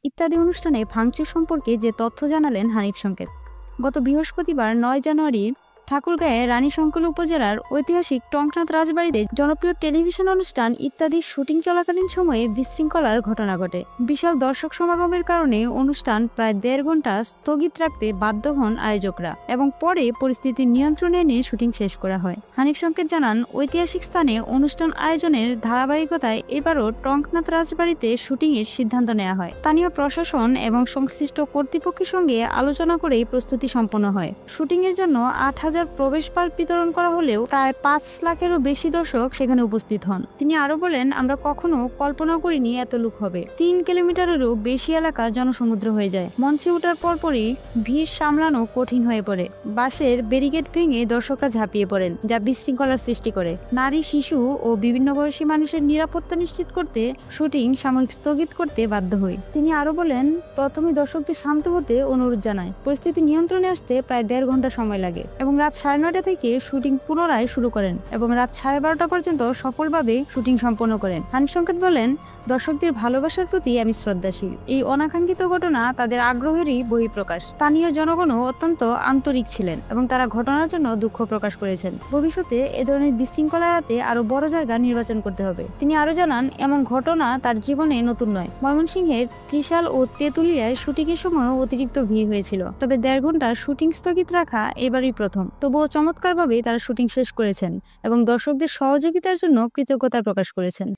ইত্যাদি অনুষ্ঠানে ভাঙচুর সম্পর্কে যে তথ্য জানালেন হানিফ সংকেত। গত বৃহস্পতিবার ৯ জানুয়ারি ঠাকুরগাঁয়ে রানীশঙ্কর উপজেলার ঐতিহাসিক টংকনাথ রাজবাড়িতে জনপ্রিয় টেলিভিশন অনুষ্ঠান ইত্যাদির শুটিং চলাকালীন সময়ে বিশৃঙ্খলার ঘটনা ঘটে। বিশাল দর্শক সমাগমের কারণে অনুষ্ঠান প্রায় ১.৫ ঘন্টা স্থগিত রাখতে বাধ্য হন আয়োজকরা এবং পরে পরিস্থিতি নিয়ন্ত্রণে এনে শুটিং শেষ করা হয়। হানিফ সংকেত জানান, ঐতিহাসিক স্থানে অনুষ্ঠান আয়োজনের ধারাবাহিকতায় এবারও টংকনাথ রাজবাড়িতে শুটিংয়ের সিদ্ধান্ত নেওয়া হয়। স্থানীয় প্রশাসন এবং সংশ্লিষ্ট কর্তৃপক্ষের সঙ্গে আলোচনা করেই প্রস্তুতি সম্পন্ন হয়। শুটিংয়ের জন্য ৮,০০০ প্রবেশপাল বিতরণ করা হলেও প্রায় ৫ লাখেরও বেশি দর্শক সেখানে উপস্থিত হন। তিনি আরো বলেন, আমরা কখনো কল্পনা করিনি এত লোক হবে। ৩ কিলোমিটারেরও বেশি এলাকা জনসমুদ্র হয়ে যায়। মঞ্চে ওঠার পরপরই ভিড় সামলানো কঠিন হয়ে পড়ে। বাঁশের ব্যারিকেড ভেঙে দর্শকরা ঝাঁপিয়ে পড়েন, যা বিশৃঙ্খলার সৃষ্টি করে। নারী, শিশু ও বিভিন্ন বয়সী মানুষের নিরাপত্তা নিশ্চিত করতে শুটিং সাময়িক স্থগিত করতে বাধ্য হই। তিনি আরো বলেন, প্রথমে দর্শকদের শান্ত হতে অনুরোধ জানায়। পরিস্থিতি নিয়ন্ত্রণে আসতে প্রায় ১.৫ ঘন্টা সময় লাগে এবং রাত ৯:৩০ থেকে শুটিং পুনরায় শুরু করেন এবং রাত ১২:৩০ পর্যন্ত সফলভাবে শুটিং সম্পন্ন করেন। হানিফ সংকেত বলেন, দর্শকদের ভালোবাসার প্রতি আমি শ্রদ্ধাশীল। এই অনাকাঙ্ক্ষিত ঘটনা তাদের আগ্রহেরই বহিঃপ্রকাশ। স্থানীয় জনগণও অত্যন্ত আন্তরিক ছিলেন এবং তারা ঘটনার জন্য দুঃখ প্রকাশ করেছেন। ভবিষ্যতে এ ধরনের বিশৃঙ্খলা এড়াতে আরো বড় জায়গা নির্বাচন করতে হবে। তিনি আরো জানান, এমন ঘটনা তার জীবনে নতুন নয়। ময়মনসিংহের ত্রিশাল ও তেঁতুলিয়ায় শুটিংয়ের সময়ও অতিরিক্ত ভিড় হয়েছিল, তবে ১.৫ ঘন্টা শুটিং স্থগিত রাখা এবারই প্রথম। তবুও চমৎকারভাবে তারা শুটিং শেষ করেছেন এবং দর্শকদের সহযোগিতার জন্য কৃতজ্ঞতা প্রকাশ করেছেন।